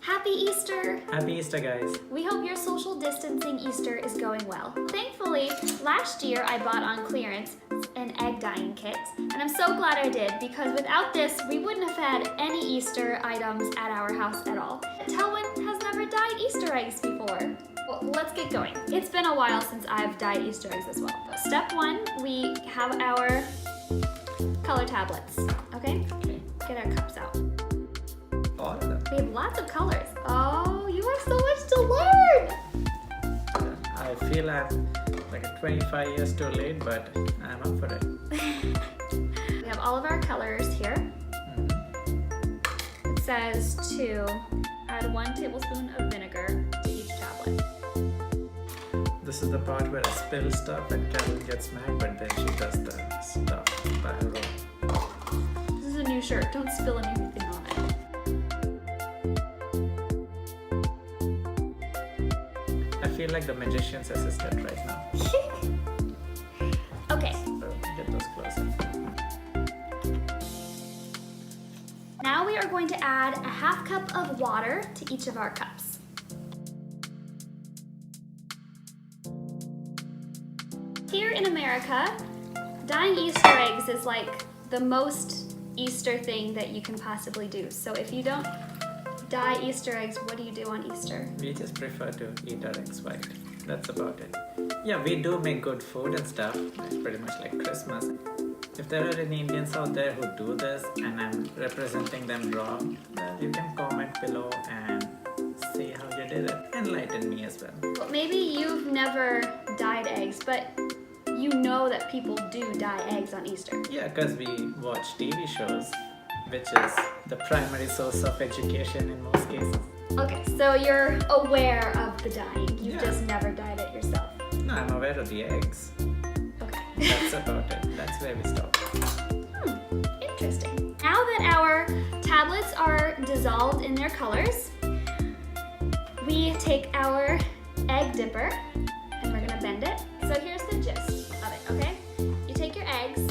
Happy Easter! Happy Easter, guys. We hope your social distancing Easter is going well. Thankfully, last year I bought on clearance an egg dyeing kit, and I'm so glad I did because without this, we wouldn't have had any Easter items at our house at all. Telwyn has never dyed Easter eggs before. Well, let's get going. It's been a while since I've dyed Easter eggs as well. Step one, we have our color tablets, okay? Get our cups out. All of them. We have lots of colors. Oh, you have so much to learn! I feel I'm like 25 years too late, but I'm up for it. We have all of our colors here. It says to add 1 tablespoon of vinegar to each tablet. This is the part where I spill stuff and Carol gets mad, but then she does the stuff by her own. This is a new shirt. Don't spill anything on it. I feel like the magician's assistant right now. Okay, So get those closer. now we are going to add a 1/2 cup of water to each of our cups. Here in America, dyeing Easter eggs is like the most Easter thing that you can possibly do. So if you don't dye Easter eggs, what do you do on Easter? We just prefer to eat our eggs white. That's about it. Yeah, we do make good food and stuff. It's pretty much like Christmas. If there are any Indians out there who do this and I'm representing them wrong, well, you can comment below and see how you did it. Enlighten me as well. Well, maybe you've never dyed eggs, but you know that people do dye eggs on Easter. Yeah, because we watch TV shows, which is the primary source of education in most cases. Okay, so you're aware of the dyeing. You've Yeah. just never dyed it yourself. No, I'm aware of the eggs. Okay. That's about it. That's where we stop. Interesting. Now that our tablets are dissolved in their colors, we take our egg dipper and we're gonna bend it. So here's the gist of it, okay? You take your eggs.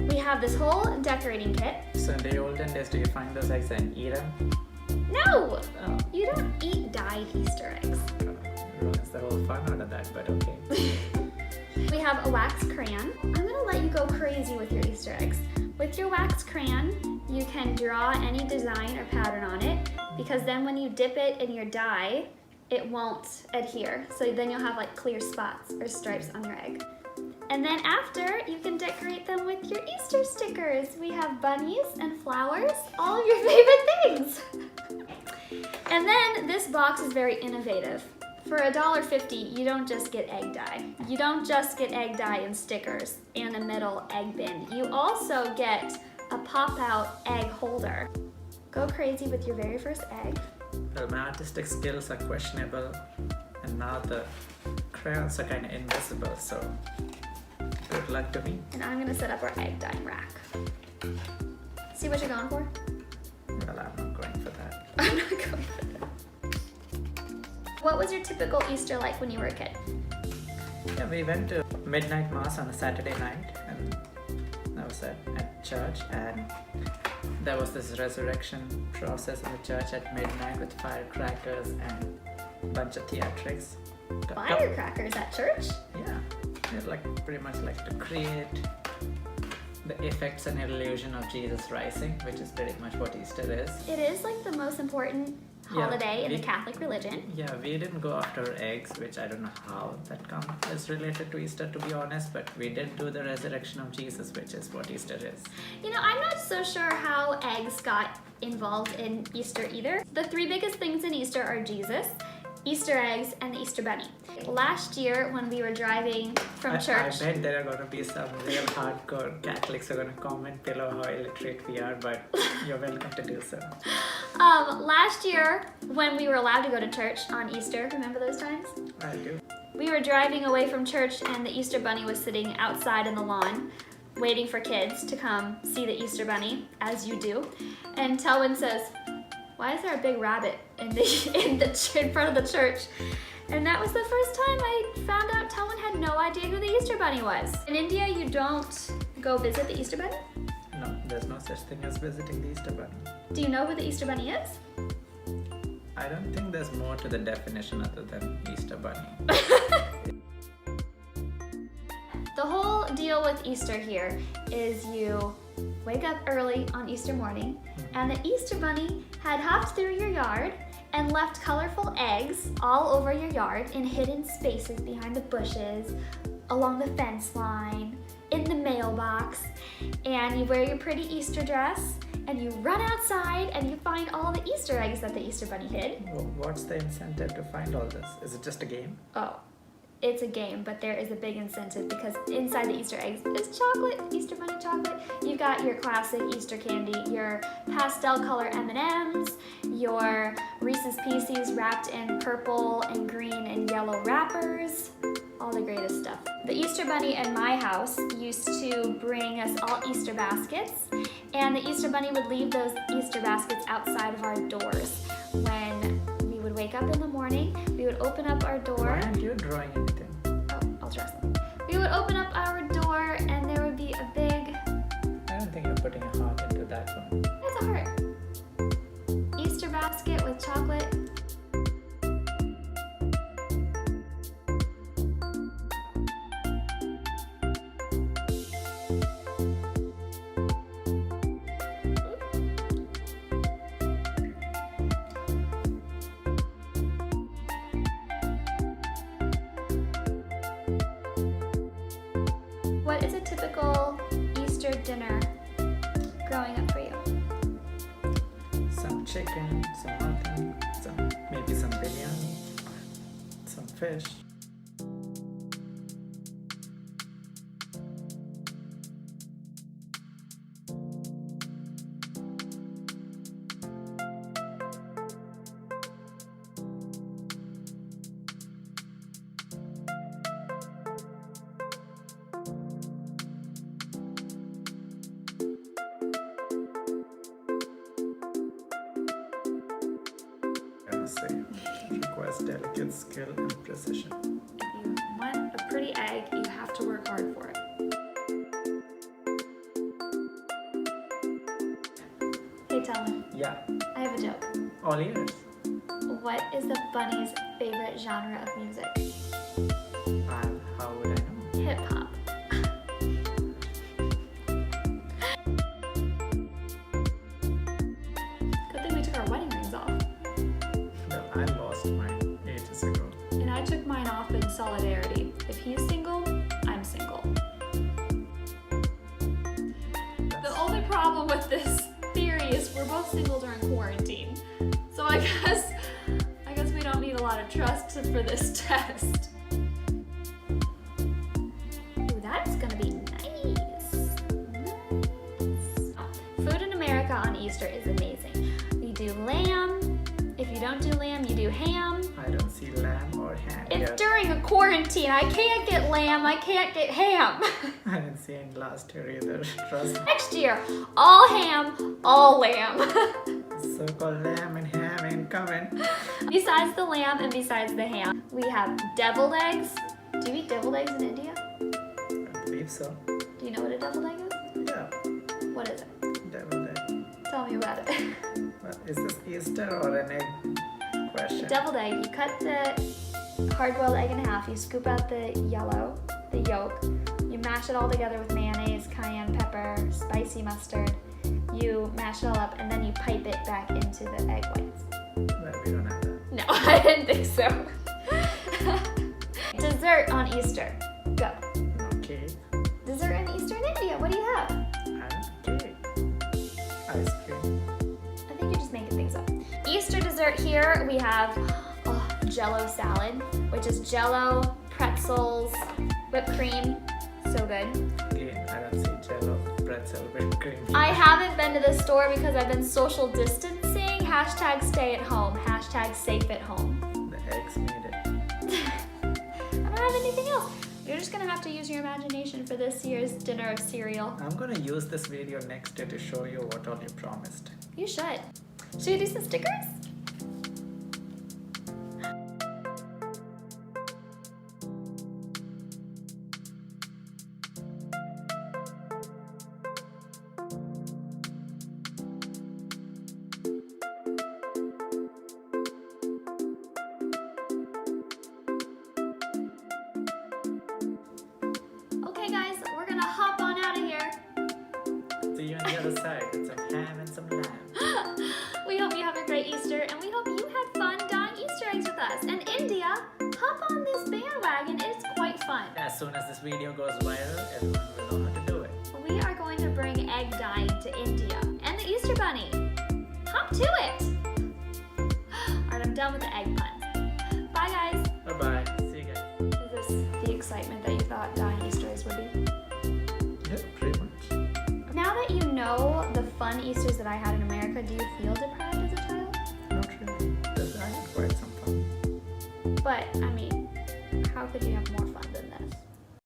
We have this whole decorating kit. So in the olden days, do you find those eggs and eat them? No! Oh. You don't eat dyed Easter eggs. Ruins the whole fun out of that, but okay. We have a wax crayon. I'm gonna let you go crazy with your Easter eggs. With your wax crayon, you can draw any design or pattern on it because then when you dip it in your dye, it won't adhere. So then you'll have like clear spots or stripes on your egg. And then after, you can decorate them with your Easter stickers. We have bunnies and flowers, all of your favorite things. And then this box is very innovative. For $1.50, you don't just get egg dye. You don't just get egg dye and stickers and a metal egg bin. You also get a pop-out egg holder. Go crazy with your very first egg. Well, my artistic skills are questionable, and now the crayons are kind of invisible, so good luck to me. And I'm gonna set up our egg dyeing rack. See what you're going for? Well, I'm not going for that. I'm not going for that. What was your typical Easter like when you were a kid? Yeah, we went to midnight mass on a Saturday night, and that was at church, and there was this resurrection process in the church at midnight with firecrackers and a bunch of theatrics. Firecrackers at church? Yeah, it's like pretty much like to create the effects and illusion of Jesus rising, which is pretty much what Easter is. It is like the most important holiday in the we- Catholic religion. Yeah, we didn't go after eggs, which I don't know how that is related to Easter, to be honest, but we did do the resurrection of Jesus, which is what Easter is. You know, I'm not so sure how eggs got involved in Easter either. The 3 biggest things in Easter are Jesus, Easter eggs, and the Easter bunny. Last year when we were driving from church, I bet there are going to be some real hardcore Catholics who are going to comment below how illiterate we are, but you're welcome to do so. last year when we were allowed to go to church on Easter, remember those times? I do. We were driving away from church and the Easter bunny was sitting outside in the lawn waiting for kids to come see the Easter bunny, as you do. And Telwyn says, "Why is there a big rabbit in front of the church?" And that was the first time I found out Telwyn had no idea who the Easter bunny was. In India, you don't go visit the Easter bunny? No, there's no such thing as visiting the Easter bunny. Do you know who the Easter bunny is? I don't think there's more to the definition other than Easter Bunny. The whole deal with Easter here is you wake up early on Easter morning, and the Easter Bunny had hopped through your yard and left colorful eggs all over your yard in hidden spaces behind the bushes, along the fence line, in the mailbox, and you wear your pretty Easter dress, and you run outside and you find all the Easter eggs that the Easter Bunny hid. Well, what's the incentive to find all this? Is it just a game? Oh, it's a game, but there is a big incentive because inside the Easter eggs is chocolate, Easter Bunny chocolate. You've got your classic Easter candy, your pastel color M&Ms, your Reese's Pieces wrapped in purple and green and yellow wrappers, all the greatest stuff. The Easter Bunny in my house used to bring us all Easter baskets, and the Easter Bunny would leave those Easter baskets outside of our doors. When we would wake up in the morning, we would open up our door. Why aren't you drawing anything? Oh, I'll draw something. We would open up our door and there would be a big, I don't think you're putting a heart into that one. it's a heart, Easter basket with chocolate. What is a typical Easter dinner growing up for you? Some chicken, some mutton, maybe some biryani, some fish. I must say, it requires delicate skill and precision. If you want a pretty egg, you have to work hard for it. Hey, tell me, Yeah, I have a joke. all ears. What is the bunny's favorite genre of music? And how would I know? Hip hop. Good thing we took our wedding rings off. Well, I lost mine ages ago. And I took mine off in solidarity. If he's single, I'm single. The only problem with this theory is we're both single during quarantine. So I guess we don't need a lot of trust for this test. Ooh, that's gonna be nice. Food in America on Easter is amazing. We do lamb. If you don't do lamb, you do ham. I don't see lamb or ham It's yet. during a quarantine. I can't get lamb. I can't get ham. I didn't see any last year either. Trust me. Next year, all ham, all lamb. So-called lamb and ham ain't coming. Besides the lamb and besides the ham, we have deviled eggs. Do you eat deviled eggs in India? I believe so. Do you know what a deviled egg is? Yeah, What is it? deviled egg. Tell me about it. Well, is this Easter or an egg question? Deviled egg, you cut the hard-boiled egg in half, you scoop out the yellow, the yolk, you mash it all together with mayonnaise, cayenne pepper, spicy mustard, you mash it all up, and then you pipe it back into the egg whites. Well, we don't have that. No, I didn't think so. Dessert on Easter. Go. No cake. Dessert on Easter in India, what do you have? And cake. Ice cream. I think you're just making things up. Easter dessert here, we have Jell-O salad, which is Jell-O, pretzels, whipped cream. So good. Again, I don't see jello, pretzel, whipped cream. I haven't been to the store because I've been social distancing. Hashtag stay at home. Hashtag safe at home. The eggs made it. I don't have anything else. You're just gonna have to use your imagination for this year's dinner of cereal. I'm gonna use this video next year to show you what all you promised. You should. Should we do some stickers? side with some ham and some lamb. We hope you have a great Easter, and we hope you had fun dyeing Easter eggs with us. And India, hop on this bandwagon. It's quite fun. As soon as this video goes viral, everyone will know how to do it. We are going to bring egg dyeing to India and the Easter Bunny. Hop to it. Alright, I'm done with the egg puns. Bye, guys. Bye-bye. See you guys. Is this the excitement that you thought dyeing Easter eggs would be? Yeah, pretty much. Now that you know the fun Easters that I had in America, do you feel deprived as a child? Not really. Because I had quite some fun. But, I mean, how could you have more